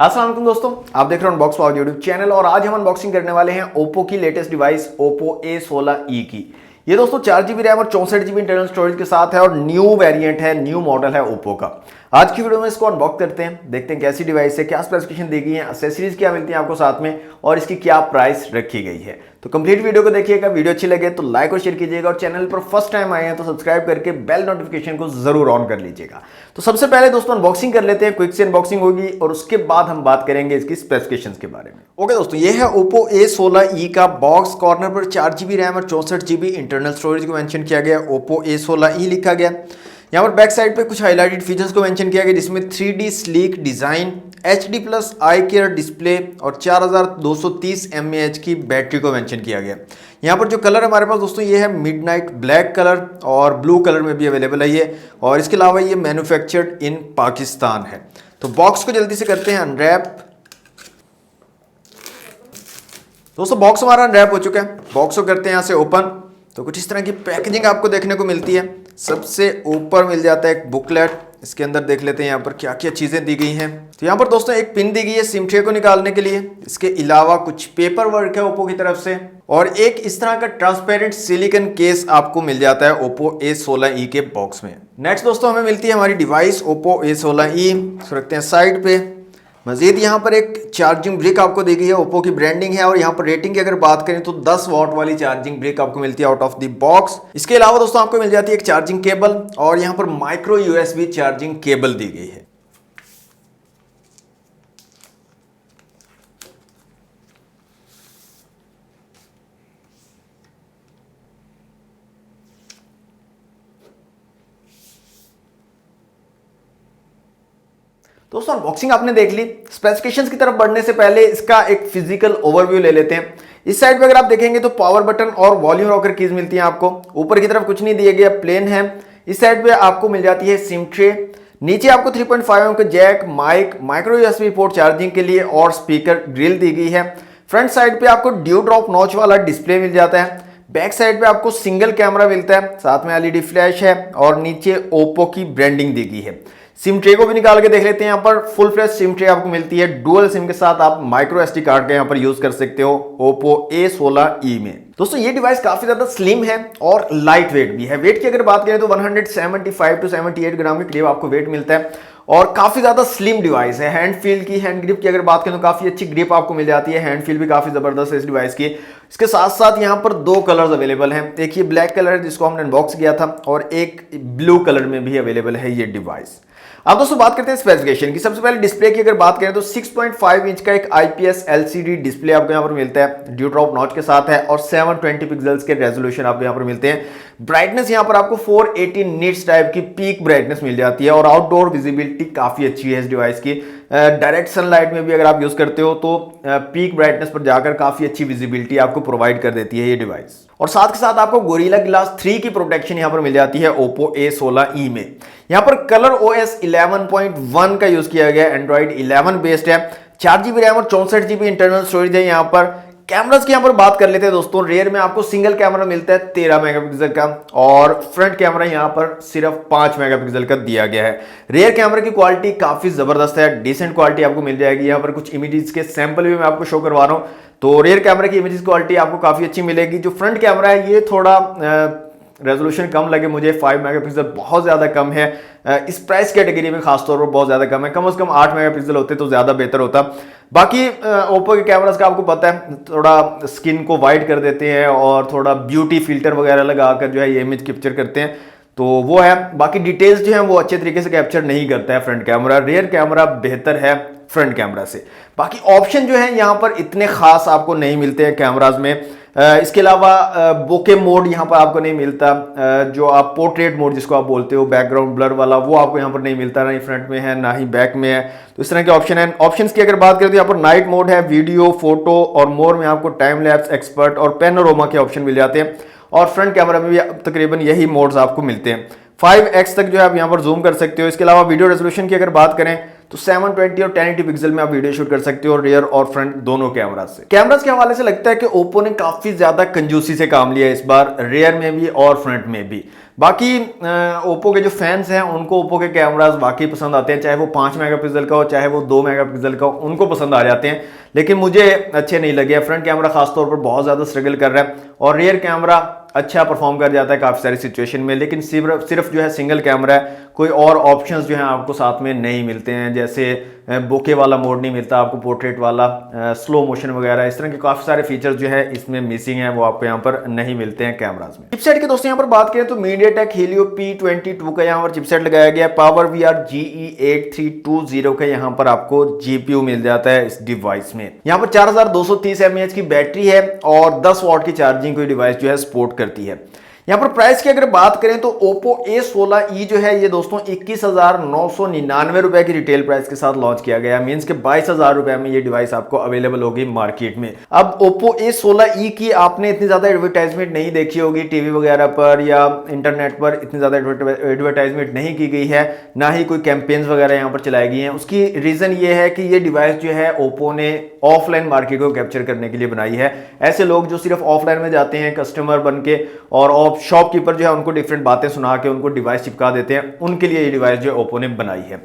अस्सलाम वालेकुम दोस्तों, आप देख रहे हो अनबॉक्स व्लॉग यूट्यूब चैनल और आज हम अनबॉक्सिंग करने वाले हैं ओप्पो की लेटेस्ट डिवाइस ओप्पो A16e की। ये दोस्तों 4GB रैम और 64GB इंटरनल स्टोरेज के साथ है और न्यू वेरिएंट है, न्यू मॉडल है ओप्पो का। आज की वीडियो में इसको अनबॉक्स करते हैं, देखते हैं कैसी डिवाइस है, क्या स्पेसिफिकेशन दी गई है, एक्सेसरीज क्या मिलती है आपको साथ में और इसकी क्या प्राइस रखी गई है। तो कंप्लीट वीडियो को देखिएगा। वीडियो अच्छी लगे तो लाइक और शेयर कीजिएगा और चैनल पर फर्स्ट टाइम आए हैं तो सब्सक्राइब करके बेल नोटिफिकेशन को जरूर ऑन कर लीजिएगा। तो सबसे पहले दोस्तों अनबॉक्सिंग कर लेते हैं, क्विक से अनबॉक्सिंग होगी और उसके बाद हम बात करेंगे इसकी स्पेसिफिकेशंस के बारे में। ओके दोस्तों, ये है ओप्पो A16e का बॉक्स। कॉर्नर पर 4GB रैम और 64GB इंटरनल स्टोरेज को मेंशन किया गया, ओप्पो A16e लिखा गया। यहाँ पर बैक साइड पे कुछ हाईलाइटेड फीचर्स को मेंशन किया गया जिसमें 3D स्लीक डिजाइन, HD+ आई केयर डिस्प्ले और 4230 mAh की बैटरी को मेंशन किया गया। यहाँ पर जो कलर हमारे पास दोस्तों ये है मिडनाइट ब्लैक कलर और ब्लू कलर में भी अवेलेबल है ये, और इसके अलावा ये मैन्युफैक्चर्ड इन पाकिस्तान है। तो बॉक्स को जल्दी से करते हैं अनरैप। दोस्तों बॉक्स हमारा अनरैप हो चुका है, बॉक्स को करते हैं यहाँ से ओपन। तो कुछ इस तरह की पैकेजिंग आपको देखने को मिलती है। सबसे ऊपर मिल जाता है एक बुकलेट, इसके अंदर देख लेते हैं यहाँ पर क्या क्या चीज़ें दी गई हैं। तो यहाँ पर दोस्तों एक पिन दी गई है सिम ट्रे को निकालने के लिए। इसके अलावा कुछ पेपर वर्क है ओप्पो की तरफ से और एक इस तरह का ट्रांसपेरेंट सिलिकॉन केस आपको मिल जाता है ओप्पो A16e के बॉक्स में। नेक्स्ट दोस्तों हमें मिलती है हमारी डिवाइस ओप्पो A16e, रखते हैं साइड पे। मजीद यहाँ पर एक चार्जिंग ब्रिक आपको दी गई है, ओप्पो की ब्रांडिंग है और यहाँ पर रेटिंग की अगर बात करें तो 10 वॉट वाली चार्जिंग ब्रिक आपको मिलती है आउट ऑफ द बॉक्स। इसके अलावा दोस्तों आपको मिल जाती है एक चार्जिंग केबल और यहाँ पर माइक्रो USB चार्जिंग केबल दी गई है। दोस्तों अनबॉक्सिंग आपने देख ली। स्पेसिफिकेशंस की तरफ बढ़ने से पहले इसका एक फिजिकल ओवरव्यू ले लेते हैं। इस साइड पे अगर आप देखेंगे तो पावर बटन और वॉल्यूम रॉकर कीज मिलती हैं आपको। ऊपर की तरफ कुछ नहीं दिया गया, प्लेन है। इस साइड पे आपको मिल जाती है सिम ट्रे। नीचे आपको 3.5 का jack, mic, micro USB port charging के लिए और स्पीकर ग्रिल दी गई है। फ्रंट साइड पे आपको ड्यू ड्रॉप नॉच वाला डिस्प्ले मिल जाता है। बैक साइड पे आपको सिंगल कैमरा मिलता है, साथ में LED फ्लैश है और नीचे ओप्पो की ब्रांडिंग दी गई है। सिम ट्रे को भी निकाल के देख लेते हैं। यहाँ पर फुल फ्लैश सिम ट्रे आपको मिलती है, डुअल सिम के साथ आप माइक्रो SD कार्ड का यहाँ पर यूज कर सकते हो ओप्पो A16e में। दोस्तों ये डिवाइस काफी ज्यादा स्लिम है और लाइट वेट भी है। वेट की अगर बात करें तो 175 to 78 ग्राम के करीब आपको वेट मिलता है और काफी ज्यादा स्लिम डिवाइस है। हैंड फील की, हैंड ग्रिप की अगर बात करें तो काफी अच्छी ग्रिप आपको मिल जाती है। हैंड फील भी काफी जबरदस्त है इस डिवाइस की। इसके साथ साथ यहाँ पर दो कलर्स अवेलेबल हैं, एक ये ब्लैक कलर है जिसको हमने अनबॉक्स किया था और एक ब्लू कलर में भी अवेलेबल है ये डिवाइस। अब दोस्तों बात करते हैं स्पेसिफिकेशन की। सबसे पहले डिस्प्ले की अगर बात करें तो 6.5 इंच का एक IPS LCD डिस्प्ले आपको यहाँ पर मिलता है, ड्यू ड्रॉप नॉच के साथ है और 720 पिक्सल्स के रेजोल्यूशन आपको यहाँ पर मिलते हैं। ब्राइटनेस यहाँ पर आपको 480 निट्स टाइप की पीक ब्राइटनेस मिल जाती है और आउटडोर विजिबिलिटी काफी अच्छी है इस डिवाइस की। डायरेक्ट सनलाइट में भी अगर आप यूज करते हो तो पीक ब्राइटनेस पर जाकर काफी अच्छी विजिबिलिटी आपको प्रोवाइड कर देती है ये डिवाइस। और साथ के साथ आपको गोरिल्ला ग्लास 3 की प्रोटेक्शन यहाँ पर मिल जाती है ओप्पो A16e में। यहाँ पर कलर OS 11.1 का यूज किया गया, एंड्रॉइड 11 बेस्ड है। 4GB रैम और 64GB इंटरनल स्टोरेज है। यहाँ पर कैमरास की यहाँ पर बात कर लेते हैं दोस्तों। रेयर में आपको सिंगल कैमरा मिलता है 13 मेगापिक्सल का और फ्रंट कैमरा यहाँ पर सिर्फ 5 मेगापिक्सल का दिया गया है। रेयर कैमरा की क्वालिटी काफी जबरदस्त है, डिसेंट क्वालिटी आपको मिल जाएगी। यहाँ पर कुछ इमेजेस के सैंपल भी मैं आपको शो करवा रहा हूँ, तो रेयर कैमरा की इमेजेस क्वालिटी आपको काफी अच्छी मिलेगी। जो फ्रंट कैमरा है ये थोड़ा रेजोल्यूशन कम लगे मुझे, 5 मेगापिक्सल बहुत ज़्यादा कम है। इस प्राइस कैटेगरी में खासतौर पर बहुत ज़्यादा कम है, कम से कम 8 मेगापिक्सल होते तो ज़्यादा बेहतर होता। बाकी ओप्पो के कैमरास का आपको पता है थोड़ा स्किन को वाइट कर देते हैं और थोड़ा ब्यूटी फिल्टर वगैरह लगाकर जो है ये इमेज कैप्चर करते हैं, तो वो है। बाकी डिटेल्स जो है वो अच्छे तरीके से कैप्चर नहीं करता है फ्रंट कैमरा। रेयर कैमरा बेहतर है फ्रंट कैमरा से। बाकी ऑप्शन जो है यहाँ पर इतने खास आपको नहीं मिलते हैं कैमराज में। इसके अलावा बोके मोड यहाँ पर आपको नहीं मिलता, जो आप पोर्ट्रेट मोड जिसको आप बोलते हो बैकग्राउंड ब्लर वाला, वो आपको यहाँ पर नहीं मिलता, ना ही फ्रंट में है ना ही बैक में है। तो इस तरह के ऑप्शन है। ऑप्शंस की अगर बात करें तो यहाँ पर नाइट मोड है, वीडियो, फोटो और मोर में आपको टाइम लैप्स, एक्सपर्ट और पैनोरामा के ऑप्शन मिल जाते हैं और फ्रंट कैमरा में भी तकरीबन यही मोड्स आपको मिलते हैं। 5x तक जो है आप यहाँ पर जूम कर सकते हो। इसके अलावा वीडियो रेजोल्यूशन की अगर बात करें तो 720 और 1080 पिक्सल में आप वीडियो शूट कर सकते हो रियर और फ्रंट दोनों कैमरा से। कैमरास के हवाले से लगता है कि ओप्पो ने काफी ज्यादा कंजूसी से काम लिया इस बार, रियर में भी और फ्रंट में भी। बाकी ओप्पो के जो फैंस हैं उनको ओप्पो के कैमरास वाकई पसंद आते हैं, चाहे वो 5 मेगापिक्सल का हो चाहे वो 2 मेगापिक्सल का हो, उनको पसंद आ जाते हैं। लेकिन मुझे अच्छे नहीं लगे। फ्रंट कैमरा खासतौर पर बहुत ज्यादा स्ट्रगल कर रहा है और रियर कैमरा अच्छा परफॉर्म कर जाता है काफी सारी सिचुएशन में, लेकिन सिर्फ जो है सिंगल कैमरा है, कोई और ऑप्शंस जो है आपको साथ में नहीं मिलते हैं, जैसे बोके वाला मोड नहीं मिलता आपको, पोर्ट्रेट वाला, स्लो मोशन वगैरह, इस तरह के काफी सारे फीचर्स जो है इसमें मिसिंग है, वो आपको यहाँ पर नहीं मिलते हैं कैमरास में। चिपसेट के दोस्तों यहाँ पर बात करें तो MediaTek Helio P22 का यहाँ पर चिपसेट लगाया गया है। PowerVR GE8320 का यहाँ पर आपको GPU मिल जाता है इस डिवाइस में। यहाँ पर 4230 mAh की बैटरी है और 10 वाट की चार्जिंग कोई डिवाइस जो है सपोर्ट करती है। यहाँ पर प्राइस की अगर बात करें तो Oppo A16e जो है ये दोस्तों 21,999 रुपए की रिटेल प्राइस के साथ लॉन्च किया गया, मींस के 22,000 रुपए में ये डिवाइस आपको अवेलेबल होगी मार्केट में। अब Oppo A16e की आपने इतनी ज्यादा एडवर्टाइजमेंट नहीं देखी होगी टीवी वगैरह पर या इंटरनेट पर, इतनी ज्यादा एडवर्टाइजमेंट नहीं की गई है, ना ही कोई कैंपेन्स वगैरह यहाँ पर चलाई गई हैं। उसकी रीजन ये है कि ये डिवाइस जो है Oppo ने ऑफलाइन मार्केट को कैप्चर करने के लिए बनाई है। ऐसे लोग जो सिर्फ ऑफलाइन में जाते हैं कस्टमर बन के और शॉपकीपर जो है उनको डिफरेंट बातें सुना के उनको डिवाइस चिपका देते हैं, उनके लिए ये डिवाइस जो है ओप्पो ने बनाई है।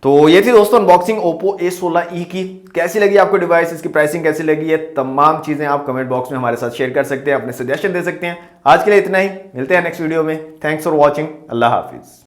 तो ये थी दोस्तों अनबॉक्सिंग Oppo A16e की। कैसी लगी आपको डिवाइस, इसकी प्राइसिंग कैसी लगी, ये तमाम चीजें आप कमेंट बॉक्स में हमारे साथ शेयर कर सकते हैं, अपने सजेशन दे सकते हैं। आज के लिए इतना ही, मिलते हैं नेक्स्ट वीडियो में। Thanks for watching, Allah Hafiz.